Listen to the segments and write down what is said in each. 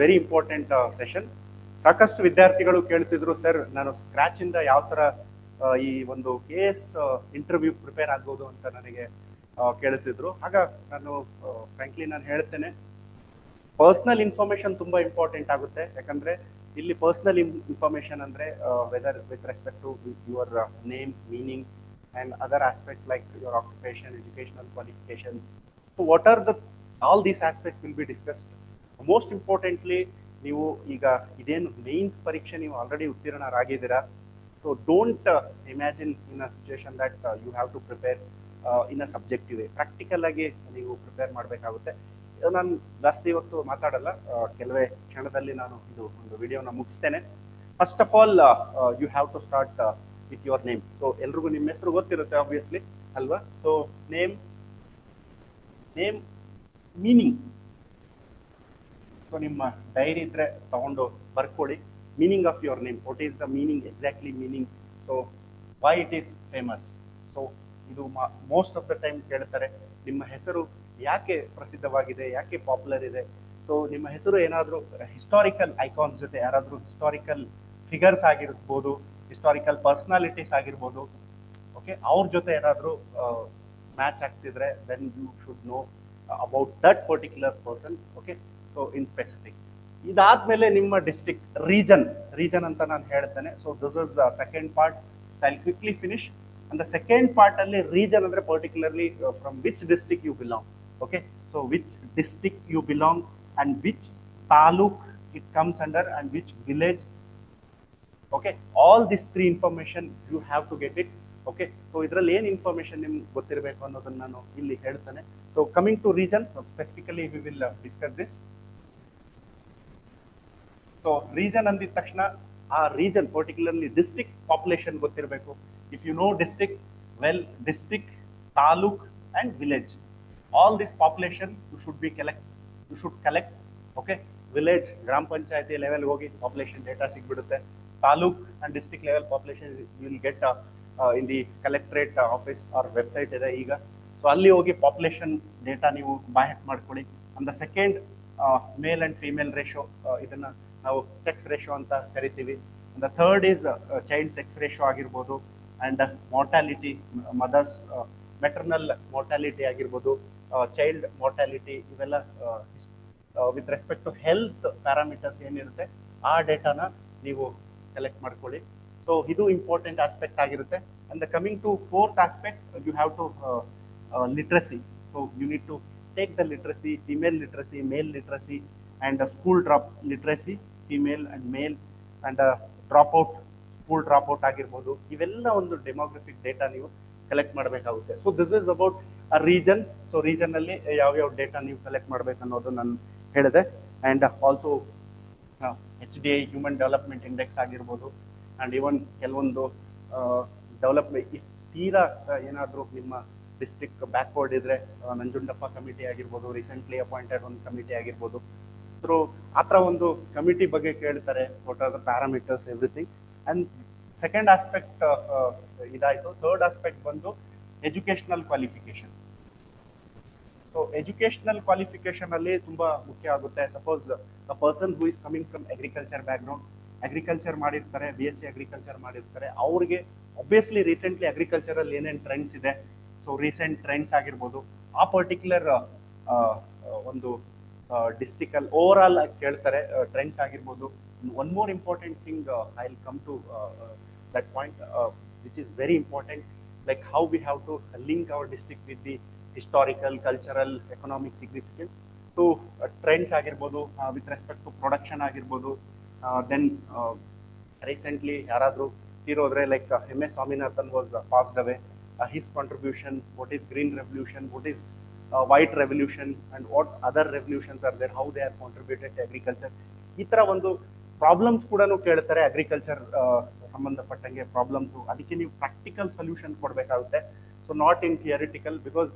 Very important session. ಸಾಕಷ್ಟು ವಿದ್ಯಾರ್ಥಿಗಳು ಕೇಳ್ತಿದ್ರು, sir ನಾನು ಸ್ಕ್ರಾಚ್ ಇಂದ ಯಾವ ತರ ಈ ಒಂದು KS ಇಂಟರ್ವ್ಯೂ ಪ್ರಿಪೇರ್ ಆಗ್ಬೋದು ಅಂತ ನನಗೆ ಕೇಳ್ತಿದ್ರು. ಆಗ ನಾನು ಫ್ರಾಂಕ್ಲಿ ನಾನು ಹೇಳ್ತೇನೆ, ಪರ್ಸನಲ್ ಇನ್ಫಾರ್ಮೇಶನ್ ತುಂಬಾ ಇಂಪಾರ್ಟೆಂಟ್ ಆಗುತ್ತೆ. ಯಾಕಂದ್ರೆ ಇಲ್ಲಿ ಪರ್ಸನಲ್ ಇನ್ಫಾರ್ಮೇಶನ್ ಅಂದ್ರೆ whether with respect to your name, meaning and other aspects like your occupation, educational qualifications. So what are the all these aspects will be discussed. Most importantly, ನೀವು ಈಗ ಇದೇನು mains ಪರೀಕ್ಷೆ ನೀವು already ಉತ್ತೀರ್ಣರಾಗಿದ್ದೀರಾ. So don't imagine in a situation that you have to prepare in a subjective way. Practical ಆಗಿ ನೀವು prepare ಮಾಡಬೇಕಾಗುತ್ತೆ. ನಾನು ಜಾಸ್ತಿ ಇವತ್ತು ಮಾತಾಡಲ್ಲ, ಕೆಲವೇ ಕ್ಷಣದಲ್ಲಿ ನಾನು ಇದು ಒಂದು ವಿಡಿಯೋನ ಮುಗಿಸ್ತೇನೆ. First of all, you have to start with your name. So ಎಲ್ರಿಗೂ ನಿಮ್ಮ ಹೆಸರು ಗೊತ್ತಿರುತ್ತೆ ಆಬ್ವಿಯಸ್ಲಿ ಅಲ್ವಾ? So name meaning. ಸೊ ನಿಮ್ಮ ಡೈರಿ ಇದ್ರೆ ತಗೊಂಡು ಬರ್ಕೊಳ್ಳಿ. Meaning of your name, what is the meaning, exactly meaning. So why it is famous. So ಇದು ಮೋಸ್ಟ್ ಆಫ್ ದ ಟೈಮ್ ಕೇಳ್ತಾರೆ, ನಿಮ್ಮ ಹೆಸರು ಯಾಕೆ ಪ್ರಸಿದ್ಧವಾಗಿದೆ, ಯಾಕೆ ಪಾಪ್ಯುಲರ್ ಇದೆ. ಸೊ ನಿಮ್ಮ ಹೆಸರು ಏನಾದರೂ ಹಿಸ್ಟಾರಿಕಲ್ ಐಕಾನ್ಸ್ ಜೊತೆ, ಯಾರಾದರೂ ಹಿಸ್ಟಾರಿಕಲ್ ಫಿಗರ್ಸ್ ಆಗಿರ್ಬೋದು, ಹಿಸ್ಟಾರಿಕಲ್ ಪರ್ಸನಾಲಿಟೀಸ್ ಆಗಿರ್ಬೋದು, ಓಕೆ, ಅವ್ರ ಜೊತೆ ಏನಾದರೂ ಮ್ಯಾಚ್ ಆಗ್ತಿದ್ರೆ then you should know about that particular person. Okay, so in specific. ಇದಾದ್ಮೇಲೆ ನಿಮ್ಮ ಡಿಸ್ಟ್ರಿಕ್ಟ್, ರೀಜನ್ ಅಂತ ನಾನು ಹೇಳ್ತೇನೆ. So this is second part. I will quickly finish. And the second part ಅಲ್ಲಿ ರೀಜನ್ ಅಂದ್ರೆ particularly from which district you belong. Okay, so which district you belong and which taluk it comes under and which village. Okay, all this 3 information you have to get it. Okay, so ಇದರಲ್ಲಿ ಏನು information ನಿಮ್ಗೆ ಗೊತ್ತಿರಬೇಕು ಅನ್ನೋದನ್ನ ನಾನು ಇಲ್ಲಿ ಹೇಳ್ತೇನೆ. So coming to region, specifically we will discuss this. So region ಅಂದಿದ ತಕ್ಷಣ ಆ ರೀಜನ್ ಪರ್ಟಿಕ್ಯುಲರ್ಲಿ ಡಿಸ್ಟ್ರಿಕ್ಟ್ ಪಾಪ್ಯುಲೇಷನ್ ಗೊತ್ತಿರಬೇಕು. If you know district well, district, taluk and village, all this population you should collect. Okay, village ಗ್ರಾಮ ಪಂಚಾಯತಿ level ಹೋಗಿ population data ಸಿಗ್ಬಿಡುತ್ತೆ. Taluk and district level population will get in the collectorate office or website ಇದೆ ಈಗ. So ಅಲ್ಲಿ ಹೋಗಿ population data ನೀವು by ಹಾಕ್ ಮಾಡ್ಕೊಳ್ಳಿ. And the second, male and female ratio, ಇದನ್ನ ನಾವು ಸೆಕ್ಸ್ ರೇಷೋ ಅಂತ ಕರಿತೀವಿ. And the third is child sex ratio ಆಗಿರ್ಬೋದು. And mortality, mothers maternal mortality ಆಗಿರ್ಬೋದು, ಚೈಲ್ಡ್ ಮಾರ್ಟಾಲಿಟಿ, ಇವೆಲ್ಲ with respect to health parameters ಏನಿರುತ್ತೆ ಆ ಡೇಟಾನ ನೀವು ಕಲೆಕ್ಟ್ ಮಾಡ್ಕೊಳ್ಳಿ. ಸೊ ಇದು ಇಂಪಾರ್ಟೆಂಟ್ ಆಸ್ಪೆಕ್ಟ್ ಆಗಿರುತ್ತೆ. And the coming to fourth aspect, you have to literacy. So you need to take the literacy, female literacy, male literacy, and school drop literacy, female and male, and dropout, school dropout ಆಗಿರ್ಬೋದು. ಇವೆಲ್ಲ ಒಂದು demographic data ನೀವು collect ಮಾಡಬೇಕಾಗುತ್ತೆ. So this is about a region. So region ಅಲ್ಲಿ ಯಾವ್ಯಾವ data ನೀವು collect ಮಾಡಬೇಕು ಅನ್ನೋದು ನಾನು ಹೇಳಿದೆ. And also HDI, human development index ಆಗಿರ್ಬೋದು. ಅಂಡ್ ಇವನ್ ಕೆಲವೊಂದು ಡೆವಲಪ್ಮೆಂಟ್, ತೀರಾ ಏನಾದರೂ ನಿಮ್ಮ ಡಿಸ್ಟ್ರಿಕ್ಟ್ ಬ್ಯಾಕ್ವರ್ಡ್ ಇದ್ರೆ ನಂಜುಂಡಪ್ಪ ಕಮಿಟಿ ಆಗಿರ್ಬೋದು, ರೀಸೆಂಟ್ಲಿ ಅಪಾಯಿಂಟೆಡ್ ಒಂದು ಕಮಿಟಿ ಆಗಿರ್ಬೋದು. ಸೊ ಆ ಥರ ಒಂದು ಕಮಿಟಿ ಬಗ್ಗೆ ಕೇಳ್ತಾರೆ, what are the parameters, everything. And second aspect ಇದಾಯಿತು. ಥರ್ಡ್ ಆಸ್ಪೆಕ್ಟ್ ಬಂದು educational qualification. So educational qualification ಅಲ್ಲಿ ತುಂಬಾ ಮುಖ್ಯ ಆಗುತ್ತೆ. Suppose the person who is coming from agriculture background, agriculture ಮಾಡಿರ್ತಾರೆ, BSc ಅಗ್ರಿಕಲ್ಚರ್ ಮಾಡಿರ್ತಾರೆ, ಅವ್ರಿಗೆ ಒಬ್ವಿಯಸ್ಲಿ ರೀಸೆಂಟ್ಲಿ ಅಗ್ರಿಕಲ್ಚರಲ್ಲಿ ಏನೇನು ಟ್ರೆಂಡ್ಸ್ ಇದೆ, ಸೊ ರೀಸೆಂಟ್ ಟ್ರೆಂಡ್ಸ್ ಆಗಿರ್ಬೋದು, ಆ ಪರ್ಟಿಕ್ಯುಲರ್ ಒಂದು ಡಿಸ್ಟ್ರಿಕ್ಟ್ ಅಲ್ಲಿ ಓವರ್ ಆಲ್ ಕೇಳ್ತಾರೆ ಟ್ರೆಂಡ್ಸ್ ಆಗಿರ್ಬೋದು. One more important thing, I will come to that point which is very important, like how we have to link our district with the historical, cultural, economic significance. So trends ಆಗಿರ್ಬೋದು, with respect to production ಆಗಿರ್ಬೋದು. Then recently ಯಾರಾದರೂ ತೀರೋದ್ರೆ, like MS Swaminathan was passed away, his contribution, what is green revolution, what is white revolution, and what other revolutions are there, how they are contributed to agriculture. ಈ ಥರ ಒಂದು problems ಕೂಡ ಕೇಳ್ತಾರೆ agriculture ಸಂಬಂಧಪಟ್ಟಂಗೆ problems. ಅದಕ್ಕೆ ನೀವು ಪ್ರಾಕ್ಟಿಕಲ್ ಸೊಲ್ಯೂಷನ್ ಕೊಡಬೇಕಾಗುತ್ತೆ. So not in theoretical, because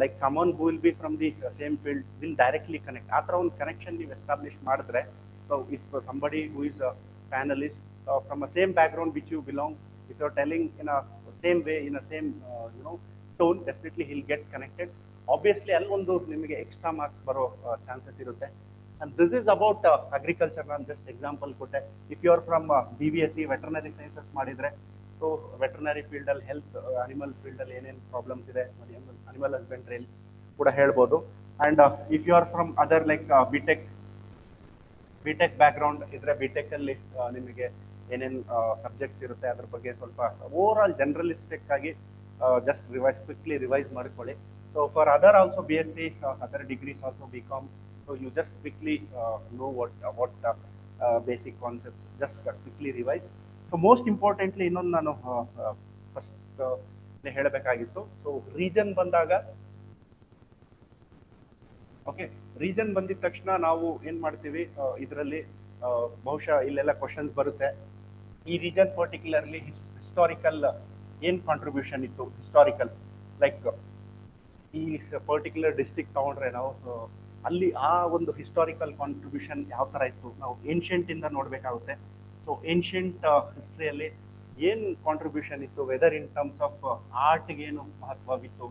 like someone who will be from the same field will directly connect. ಆ ಥರ ಒಂದು ಕನೆಕ್ಷನ್ ನೀವು ಎಸ್ಟಾಬ್ಲಿಷ್ ಮಾಡಿದ್ರೆ, so if somebody who is panelist from a same background which you belong, if you're telling in a same way, in a same tone, definitely he'll get connected. Obviously ಅಲ್ಲಿ ಒಂದು ನಿಮಗೆ extra marks ಬರೋ chances ಇರುತ್ತೆ. And this is about agriculture. ನಾನು just example ಕೊಟ್ಟೆ. If you are from BVSC veterinary sciences ಮಾಡಿದರೆ, so veterinary ಫೀಲ್ಡಲ್ಲಿ health animal ಫೀಲ್ಡಲ್ಲಿ ಏನೇನು ಪ್ರಾಬ್ಲಮ್ಸ್ ಇದೆ ಅನಿಮಲ್ ಹಸ್ಬೆಂಡ್ರಿಯಲ್ಲಿ ಕೂಡ ಹೇಳ್ಬೋದು. And if you are from other like BTech background ಇದ್ರೆ, ಬಿಟೆಕಲ್ಲಿ ನಿಮಗೆ ಏನೇನು ಸಬ್ಜೆಕ್ಟ್ಸ್ ಇರುತ್ತೆ ಅದ್ರ ಬಗ್ಗೆ ಸ್ವಲ್ಪ ಓವರ್ ಆಲ್ ಜನರಲಿಸ್ಟಿಕ್ ಆಗಿ ಜಸ್ಟ್ ಕ್ವಿಕ್ಲಿ ರಿವೈಸ್ ಮಾಡ್ಕೊಳ್ಳಿ. So for other also BSc, other degrees also BCom, so you just quickly know what basic concepts, just quickly revise. So most importantly ಇನ್ನೊಂದು ನಾನು ಫಸ್ಟ್ ಹೇಳಬೇಕಾಗಿತ್ತು. ಸೊ ರೀಜನ್ ಬಂದಾಗ, okay, region ಬಂದಿದ ತಕ್ಷಣ ನಾವು ಏನ್ ಮಾಡ್ತೀವಿ, ಇದರಲ್ಲಿ ಬಹುಶಃ ಇಲ್ಲೆಲ್ಲ ಕ್ವಶನ್ಸ್ ಬರುತ್ತೆ. ಈ ರೀಜನ್ ಪರ್ಟಿಕ್ಯುಲರ್ಲಿ ಹಿಸ್ಟಾರಿಕಲ್ ಏನ್ ಕಾಂಟ್ರಿಬ್ಯೂಷನ್ ಇತ್ತು, ಹಿಸ್ಟಾರಿಕಲ್ ಲೈಕ್ ಈ ಪರ್ಟಿಕ್ಯುಲರ್ ಡಿಸ್ಟ್ರಿಕ್ಟ್ ತಗೊಂಡ್ರೆ ನಾವು ಅಲ್ಲಿ ಆ ಒಂದು ಹಿಸ್ಟಾರಿಕಲ್ ಕಾಂಟ್ರಿಬ್ಯೂಷನ್ ಯಾವ ತರ ಇತ್ತು ನಾವು ಏನ್ಷಿಯಂಟ್ ಇಂದ ನೋಡ್ಬೇಕಾಗುತ್ತೆ. ಸೊ ಏನ್ಷಿಯಂಟ್ ಹಿಸ್ಟ್ರಿಯಲ್ಲಿ ಏನು ಕಾಂಟ್ರಿಬ್ಯೂಷನ್ ಇತ್ತು, ವೆದರ್ ಇನ್ ಟರ್ಮ್ಸ್ ಆಫ್ ಆರ್ಟ್ಗೆ ಏನು ಮಹತ್ವವಿತ್ತು,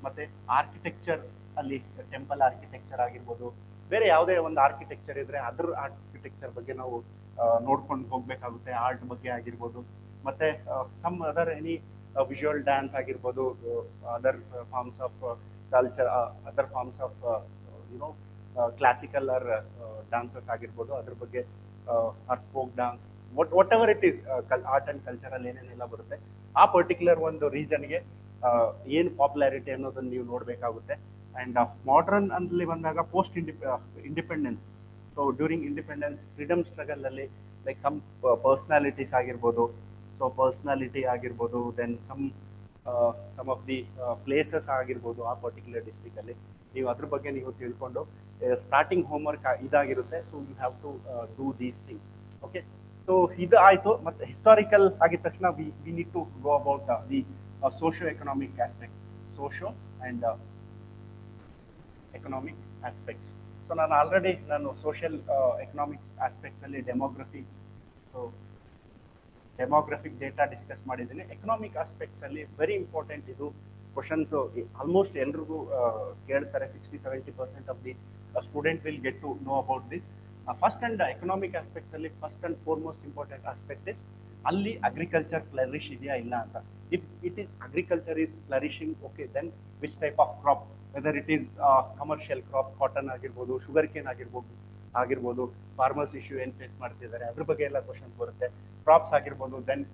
ಮತ್ತೆ ಆರ್ಕಿಟೆಕ್ಚರ್ ಅಲ್ಲಿ ಟೆಂಪಲ್ ಆರ್ಕಿಟೆಕ್ಚರ್ ಆಗಿರ್ಬೋದು, ಬೇರೆ ಯಾವುದೇ ಒಂದು ಆರ್ಕಿಟೆಕ್ಚರ್ ಇದ್ರೆ ಅದ್ರ ಆರ್ಕಿಟೆಕ್ಚರ್ ಬಗ್ಗೆ ನಾವು ನೋಡ್ಕೊಂಡು ಹೋಗ್ಬೇಕಾಗುತ್ತೆ. ಆರ್ಟ್ ಬಗ್ಗೆ ಆಗಿರ್ಬೋದು, ಮತ್ತೆ some other any visual dance ಆಗಿರ್ಬೋದು, other forms of culture, other forms of you know classical or dances ಆಗಿರ್ಬೋದು, ಅದ್ರ ಬಗ್ಗೆ or folk dance, whatever it is, art and ಕಲ್ಚರಲ್ಲಿ ಏನೇನೆಲ್ಲ ಬರುತ್ತೆ ಆ ಪರ್ಟಿಕ್ಯುಲರ್ ಒಂದು ರೀಜನ್ಗೆ ಏನು ಪಾಪ್ಯುಲಾರಿಟಿ ಅನ್ನೋದನ್ನ ನೀವು ನೋಡಬೇಕಾಗುತ್ತೆ. ಆ್ಯಂಡ್ ಮಾಡ್ರನ್ ಅಲ್ಲಿ ಬಂದಾಗ post independence, so during independence freedom struggle ಅಲ್ಲಿ ಲೈಕ್ ಸಮ್ ಪರ್ಸ್ನಾಲಿಟೀಸ್ ಆಗಿರ್ಬೋದು, ಸೊ ಪರ್ಸ್ನಾಲಿಟಿ ಆಗಿರ್ಬೋದು, then some of the places ಆಗಿರ್ಬೋದು ಆ ಪರ್ಟಿಕ್ಯುಲರ್ ಡಿಸ್ಟ್ರಿಕ್ಟ್ ಅಲ್ಲಿ ನೀವು ಅದ್ರ ಬಗ್ಗೆ ನೀವು ತಿಳ್ಕೊಂಡು ಸ್ಟಾರ್ಟಿಂಗ್ ಹೋಮ್ವರ್ಕ್ ಇದಾಗಿರುತ್ತೆ. So you have to do these things. Okay, so ಇದು ಆಯಿತು. ಮತ್ತು ಹಿಸ್ಟಾರಿಕಲ್ ಆಗಿದ ತಕ್ಷಣ we need to go about the socio economic aspect, socio and economic aspects. So ನಾನು ಸೋಷಿಯಲ್ ಎಕನಾಮಿಕ್ ಆಸ್ಪೆಕ್ಟ್ಸಲ್ಲಿ ಡೆಮೋಗ್ರಫಿಕ್ ಡೇಟಾ ಡಿಸ್ಕಸ್ ಮಾಡಿದ್ದೀನಿ. Economic ಆಸ್ಪೆಕ್ಟ್ಸಲ್ಲಿ ವೆರಿ ಇಂಪಾರ್ಟೆಂಟ್ ಇದು ಕ್ವಶನ್ಸು ಆಲ್ಮೋಸ್ಟ್ ಎಲ್ರಿಗೂ ಕೇಳ್ತಾರೆ. 60-70% of the student will get to know about this. First and economic ಆಸ್ಪೆಕ್ಟ್ಸಲ್ಲಿ first and foremost important aspect is ಅಲ್ಲಿ agriculture flourish ಇದೆಯಾ ಇಲ್ಲ ಅಂತ. If it is agriculture is flourishing, okay, then which type of crop, whether it is commercial crop, cotton ಆಗಿರ್ಬೋದು, sugarcane ಆಗಿರ್ಬೋದು, farmers issue ಏನು face ಮಾಡ್ತಿದ್ದಾರೆ ಅದ್ರ ಬಗ್ಗೆ ಎಲ್ಲ ಕ್ವಶನ್ಸ್ ಬರುತ್ತೆ. ಕ್ರಾಪ್ಸ್ ಆಗಿರ್ಬೋದು, then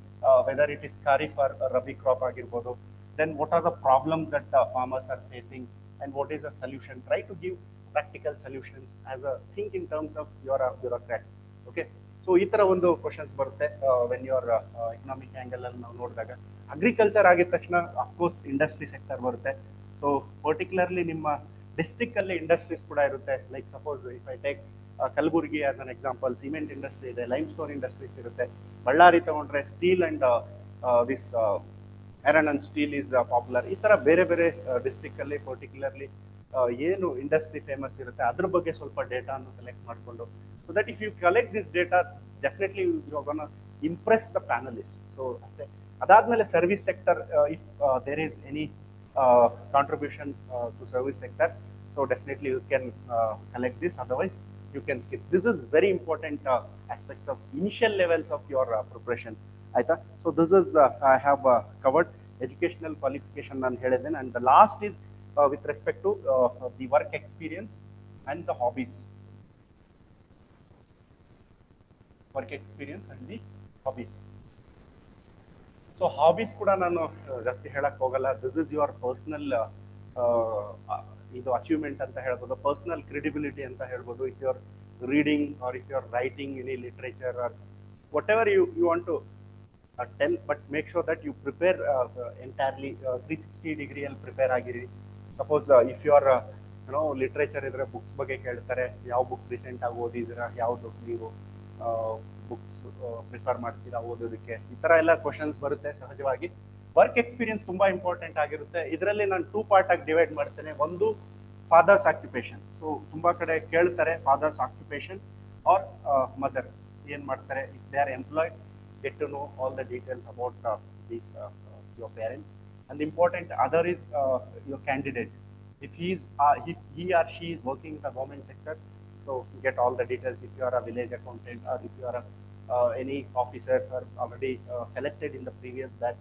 whether it is kharif or rabi crop ಆಗಿರ್ಬೋದು, then what are the problems that farmers are facing and what is the solution. Try to give practical solutions as a think in terms of your bureaucrat. Okay, so ಈ ತರ ಒಂದು questions ಬರುತ್ತೆ when your economic angle ಅಲ್ಲಿ ನಾವು ನೋಡಿದಾಗ. Agriculture ಆಗಿದ ತಕ್ಷಣ of course industry sector ಬರುತ್ತೆ. ಸೊ ಪರ್ಟಿಕ್ಯುಲರ್ಲಿ ನಿಮ್ಮ ಡಿಸ್ಟ್ರಿಕ್ಟ್ ಅಲ್ಲಿ ಇಂಡಸ್ಟ್ರೀಸ್ ಕೂಡ ಇರುತ್ತೆ. Like suppose if I take Kalaburagi as an example, cement industry ಇದೆ, ಲೈಮ್ ಸ್ಟೋನ್ ಇಂಡಸ್ಟ್ರೀಸ್ ಇರುತ್ತೆ. ಬಳ್ಳಾರಿ ತಗೊಂಡ್ರೆ steel and this iron and steel is popular. ಈ ಥರ ಬೇರೆ ಬೇರೆ ಡಿಸ್ಟ್ರಿಕ್ಟಲ್ಲಿ ಪರ್ಟಿಕ್ಯುಲರ್ಲಿ ಏನು ಇಂಡಸ್ಟ್ರಿ ಫೇಮಸ್ ಇರುತ್ತೆ ಅದ್ರ ಬಗ್ಗೆ ಸ್ವಲ್ಪ ಡೇಟಾವನ್ನು ಕಲೆಕ್ಟ್ ಮಾಡಿಕೊಂಡು, so that if you collect this data definitely you gonna impress the panellist. So ಅಷ್ಟೇ. ಅದಾದಮೇಲೆ service sector, if there is any contribution to service sector, so definitely you can collect this, otherwise you can skip. This is very important aspects of initial levels of your preparation. Aita. So this is I have covered educational qualification nan helidene, and the last is with respect to the work experience and the hobbies. Work experience and the hobbies. So hobbies kuda nanu jasti helak hogalla. This is your personal ಇದು achievement ಅಂತ ಹೇಳ್ಬೋದು, personal credibility ಅಂತ ಹೇಳ್ಬೋದು. If you are reading or if you are writing any literature or whatever you want to tell, but make sure that you prepare entirely 360 ಡಿಗ್ರಿಯಲ್ಲಿ prepare ಆಗಿರಿ. Suppose if you are ಏನೋ literature ಇದ್ರೆ books ಬಗ್ಗೆ ಕೇಳ್ತಾರೆ, ಯಾವ book recent ಆಗಿ ಓದಿದ್ದೀರಾ, ಯಾವುದು ನೀವು ಬುಕ್ಸ್ ಪ್ರಿಫರ್ ಮಾಡ್ತೀರಾ ಓದೋದಕ್ಕೆ, ಈ ಥರ ಎಲ್ಲ ಕ್ವಶನ್ಸ್ ಬರುತ್ತೆ ಸಹಜವಾಗಿ. ವರ್ಕ್ ಎಕ್ಸ್ಪೀರಿಯನ್ಸ್ ತುಂಬಾ ಇಂಪಾರ್ಟೆಂಟ್ ಆಗಿರುತ್ತೆ. ಇದರಲ್ಲಿ ನಾನು 2 ಪಾರ್ಟ್ ಆಗಿ ಡಿವೈಡ್ ಮಾಡ್ತೇನೆ. ಒಂದು ಫಾದರ್ಸ್ ಆಕ್ಯುಪೇಷನ್. ಸೊ ತುಂಬಾ ಕಡೆ ಕೇಳ್ತಾರೆ ಫಾದರ್ಸ್ ಆಕ್ಯುಪೇಷನ್ ಆರ್ ಮದರ್ ಏನ್ ಮಾಡ್ತಾರೆ, if they are employed, get to know all the details about these your parents. And important other is your candidate. If he or she is working in the government sector, so get all the details. If you are a village accountant or if you are a, any officer or already selected in the previous batch,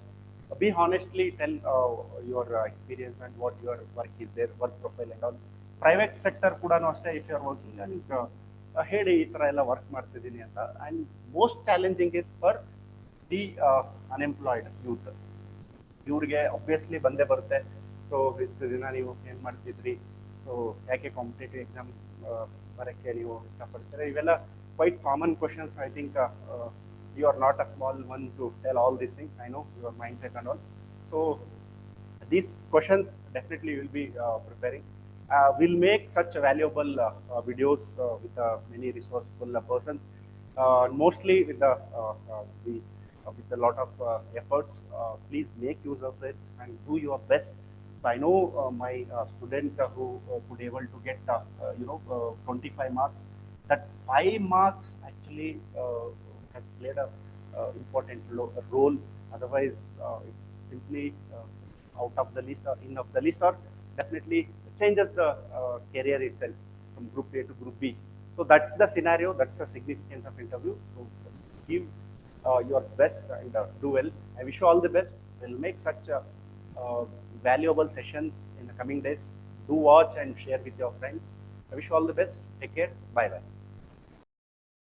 be honestly tell your experience and what your work is there, work profile and all. Private sector ಕೂಡ ಅಷ್ಟೇ, if you are working and ಹೇಳಿ ಈ ಥರ ಎಲ್ಲ work ಮಾಡ್ತಿದ್ದೀನಿ ಅಂತ. And most challenging is for the unemployed youth. ಇವ್ರಿಗೆ obviously ಬಂದೇ ಬರುತ್ತೆ. ಸೊ ಇಷ್ಟು ದಿನ ನೀವು ಏನು ಮಾಡ್ತಿದ್ರಿ, ಸೊ ಯಾಕೆ ಕಾಂಪಿಟೇಟಿವ್ ಎಕ್ಸಾಮ್ ಬರೋಕ್ಕೆ ನೀವು ಇಷ್ಟಪಡ್ತೀರಾ, ಇವೆಲ್ಲ quite common questions. I think you are not a small one to tell all these things. I know your mindset and all. So these questions definitely will be preparing. We'll make such valuable videos with many resourceful persons, mostly with a lot of efforts. Please make use of it and do your best. So I know my student who could able to get 25 marks. That 5 marks actually has played a important role. Otherwise, it's simply out of the list or in of the list, or definitely changes the career itself from group A to group B. So that's the scenario, that's the significance of interview. So give your best and do well. I wish you all the best. We'll make such valuable sessions in the coming days. Do watch and share with your friends. I wish you all the best. Take care. Bye bye.